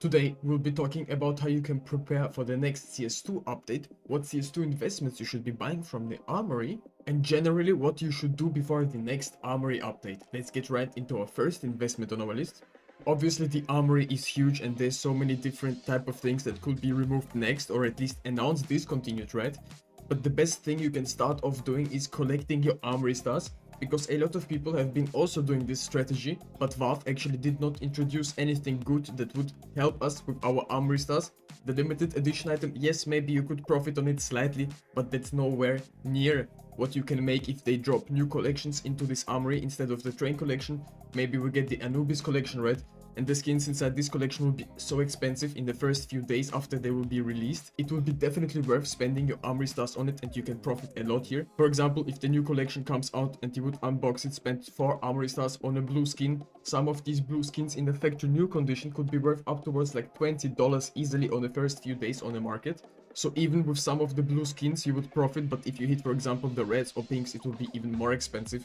Today, we'll be talking about how you can prepare for the next CS2 update, what CS2 investments you should be buying from the Armory, and generally what you should do before the next Armory update. Let's get right into our first investment on our list. Obviously, the Armory is huge and there's so many different type of things that could be removed next or at least announced discontinued, right? But the best thing you can start off doing is collecting your Armory stars, because a lot of people have been also doing this strategy, but Valve actually did not introduce anything good that would help us with our Armory stars. The limited edition item, yes, maybe you could profit on it slightly, but that's nowhere near what you can make if they drop new collections into this Armory instead of the train collection. Maybe we get the Anubis collection, right? And the skins inside this collection will be so expensive in the first few days after they will be released. It will be definitely worth spending your Armory stars on it and you can profit a lot here. For example, if the new collection comes out and you would unbox it, spend 4 Armory stars on a blue skin. Some of these blue skins in the factory new condition could be worth up towards like $20 easily on the first few days on the market. So even with some of the blue skins you would profit, but if you hit for example the reds or pinks, it will be even more expensive.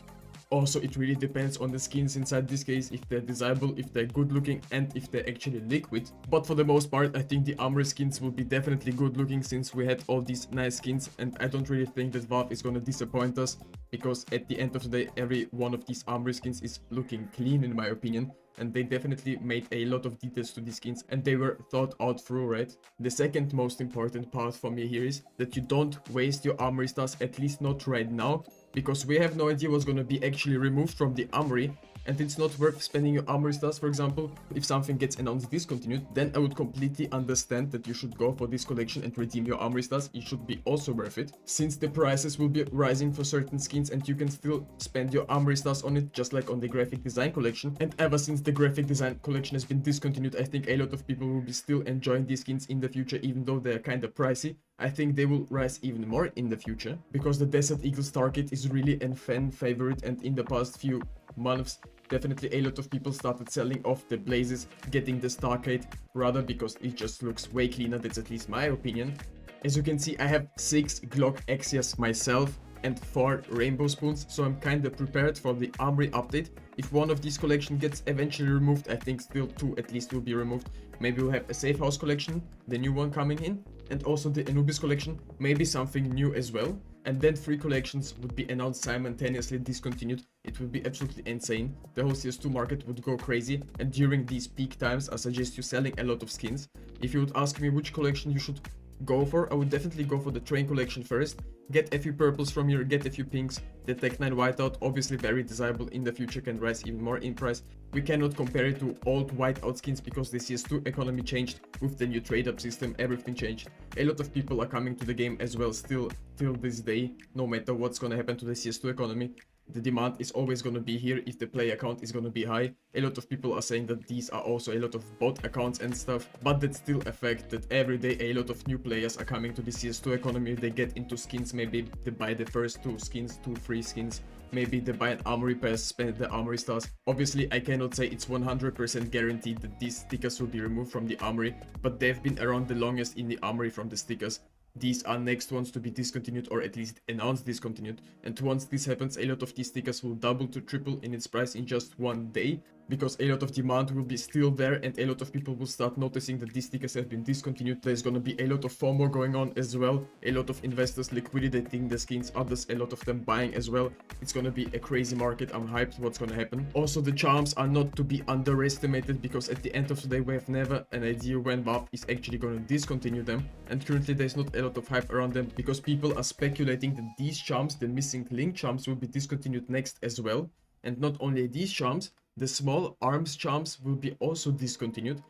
Also, it really depends on the skins inside this case, if they're desirable, if they're good looking, and if they're actually liquid. But for the most part, I think the Armory skins will be definitely good looking since we had all these nice skins, and I don't really think that Valve is gonna disappoint us, because at the end of the day, every one of these Armory skins is looking clean in my opinion. And they definitely made a lot of details to these skins and they were thought out through, right? The second most important part for me here is that you don't waste your Armory stars, at least not right now, because we have no idea what's gonna be actually removed from the Armory. And it's not worth spending your Armory stars. For example, if something gets announced discontinued, then I would completely understand that you should go for this collection and redeem your Armory stars. It should be also worth it, since the prices will be rising for certain skins and you can still spend your Armory stars on it, just like on the graphic design collection. And ever since the graphic design collection has been discontinued, I think a lot of people will be still enjoying these skins in the future, even though they're kind of pricey. I think they will rise even more in the future, because the Desert Eagle Star Kit is really a fan favorite, and in the past few months definitely a lot of people started selling off the blazes, getting the Starcade rather, because it just looks way cleaner. That's at least my opinion. As you can see, I have 6 Glock Axias myself and 4 Rainbow Spoons, so I'm kinda prepared for the Armory update. If one of these collection gets eventually removed, I think still 2 at least will be removed. Maybe we'll have a Safe House collection, the new one coming in, and also the Anubis collection, maybe something new as well. And then 3 collections would be announced simultaneously discontinued. It would be absolutely insane. The whole CS2 market would go crazy, and during these peak times I suggest you selling a lot of skins. If you would ask me which collection you should go for, I would definitely go for the train collection first. Get a few purples from here, get a few pinks. The Tech 9 whiteout, obviously very desirable, in the future can rise even more in price. We cannot compare it to old whiteout skins because the CS2 economy changed with the new trade-up system, everything changed. A lot of people are coming to the game as well still till this day, no matter what's gonna happen to the CS2 economy. The demand is always going to be here if the player count is going to be high. A lot of people are saying that these are also a lot of bot accounts and stuff, but that's still a fact that every day a lot of new players are coming to the CS2 economy. They get into skins, maybe they buy the first 2 skins, 2 free skins. Maybe they buy an Armory pass, spend the Armory stars. Obviously, I cannot say it's 100% guaranteed that these stickers will be removed from the Armory, but they've been around the longest in the Armory from the stickers. These are next ones to be discontinued, or at least announced discontinued, and once this happens, a lot of these stickers will double to triple in its price in just one day, because a lot of demand will be still there and a lot of people will start noticing that these stickers have been discontinued. There's gonna be a lot of FOMO going on as well, a lot of investors liquidating the skins, others, a lot of them buying as well. It's gonna be a crazy market. I'm hyped what's gonna happen. Also, the charms are not to be underestimated, because at the end of the day we have never an idea when Valve is actually gonna discontinue them, and currently there's not a lot of hype around them because people are speculating that these charms, the missing link charms, will be discontinued next as well. And not only these charms, the small arms charms will be also discontinued.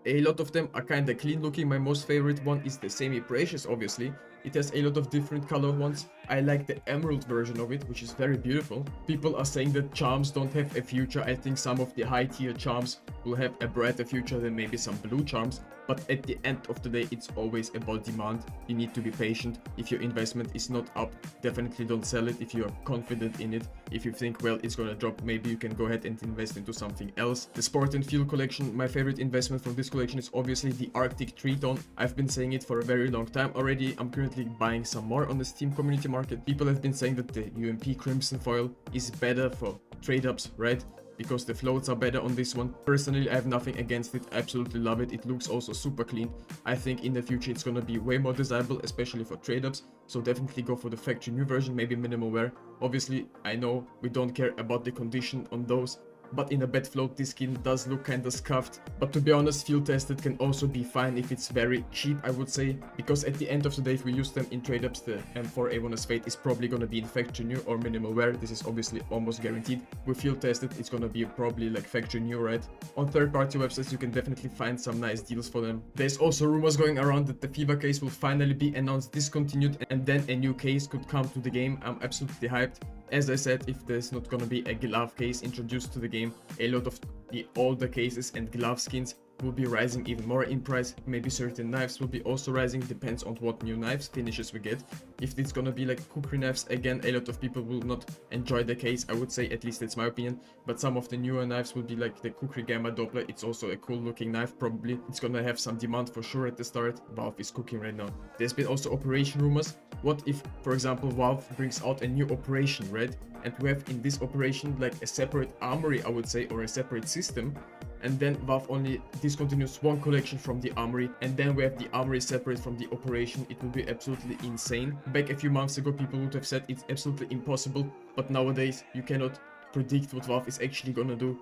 A lot of them are kinda clean looking. My most favorite one is the semi-precious, obviously. It has a lot of different color ones. I like the emerald version of it, which is very beautiful. People are saying that charms don't have a future. I think some of the high tier charms will have a brighter future than maybe some blue charms. But at the end of the day, it's always about demand. You need to be patient. If your investment is not up, definitely don't sell it if you are confident in it. If you think, well, it's gonna drop, maybe you can go ahead and invest into something else. The Sport and Field collection, my favorite investment from this collection is obviously the Arctic Triton. I've been saying it for a very long time already. I'm currently buying some more on the Steam community market. People have been saying that the UMP Crimson foil is better for trade ups, right? because the floats are better on this one. Personally, I have nothing against it. I absolutely love it. It looks also super clean. I think in the future it's gonna be way more desirable, especially for trade-ups. So definitely go for the factory new version, maybe minimal wear. Obviously, I know we don't care about the condition on those, but in a bad float this skin does look kinda scuffed. But to be honest, field tested can also be fine if it's very cheap, I would say, because at the end of the day, if we use them in trade-ups, the M4A1S Fade is probably gonna be in factory new or minimal wear. This is obviously almost guaranteed. With field tested, it's gonna be probably like factory new, right? On third-party websites, you can definitely find some nice deals for them. There's also rumors going around that the FIFA case will finally be announced discontinued, and then a new case could come to the game. I'm absolutely hyped. As I said, if there's not gonna be a glove case introduced to the game, a lot of the older cases and glove skins will be rising even more in price. Maybe certain knives will be also rising, depends on what new knives finishes we get. If it's gonna be like cookery knives, again, a lot of people will not enjoy the case, I would say, at least that's my opinion. But some of the newer knives will be like the cookery Gamma Doppler. It's also a cool looking knife, probably. It's gonna have some demand for sure at the start. Valve is cooking right now. There's been also operation rumors. What if, for example, Valve brings out a new operation, right? And we have in this operation like a separate armory, I would say, or a separate system. And then Valve only discontinues one collection from the armory, and then we have the armory separate from the operation. It would be absolutely insane. Back a few months ago, people would have said it's absolutely impossible, but nowadays you cannot predict what Valve is actually gonna do.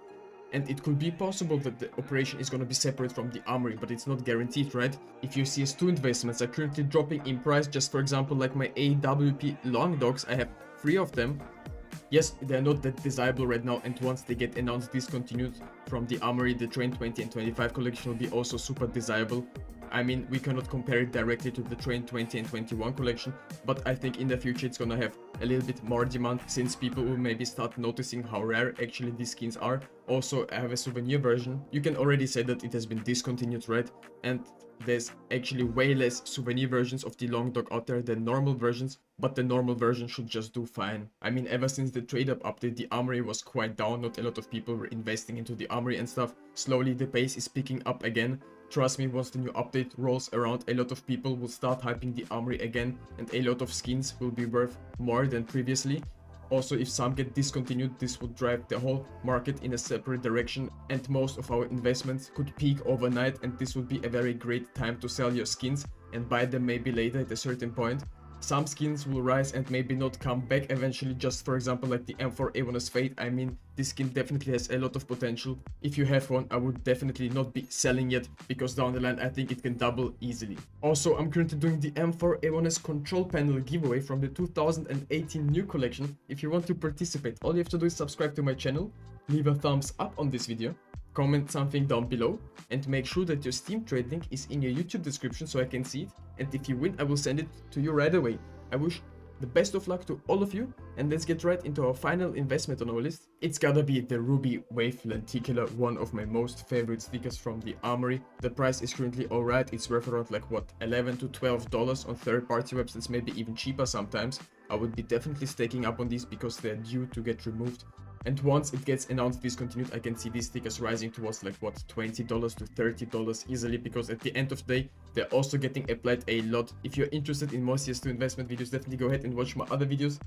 And it could be possible that the operation is gonna be separate from the armory, but it's not guaranteed, right? If your CS2 investments are currently dropping in price, just for example like my AWP long dogs, I have 3 of them. Yes, they're not that desirable right now, and once they get announced discontinued from the armory, the Train 20 and 25 collection will be also super desirable. I mean, we cannot compare it directly to the Train 20 and 21 collection, but I think in the future it's gonna have a little bit more demand, since people will maybe start noticing how rare actually these skins are. Also, I have a souvenir version. You can already say that it has been discontinued, right? And there's actually way less souvenir versions of the long dog out there than normal versions, but the normal version should just do fine. I mean, ever since the trade-up update, the armory was quite down. Not a lot of people were investing into the armory and stuff. Slowly the pace is picking up again. Trust me, once the new update rolls around, a lot of people will start hyping the armory again, and a lot of skins will be worth more than previously. Also, if some get discontinued, this would drive the whole market in a separate direction, and most of our investments could peak overnight, and this would be a very great time to sell your skins and buy them maybe later at a certain point. Some skins will rise and maybe not come back eventually, just for example like the M4A1S Fade. I mean, this skin definitely has a lot of potential. If you have one, I would definitely not be selling yet, because down the line I think it can double easily. Also, I'm currently doing the M4A1S control panel giveaway from the 2018 new collection. If you want to participate, all you have to do is subscribe to my channel, leave a thumbs up on this video, comment something down below, and make sure that your Steam trade link is in your YouTube description so I can see it, and if you win I will send it to you right away. I wish the best of luck to all of you, and let's get right into our final investment on our list. It's gotta be the Ruby Wave Lenticular, one of my most favorite stickers from the armory. The price is currently alright, it's worth around like what, $11 to $12 on third-party websites, maybe even cheaper sometimes. I would be definitely staking up on these because they're due to get removed. And once it gets announced discontinued, I can see these stickers rising towards like what, $20 to $30 easily, because at the end of the day, they're also getting applied a lot. If you're interested in more CS2 investment videos, definitely go ahead and watch my other videos.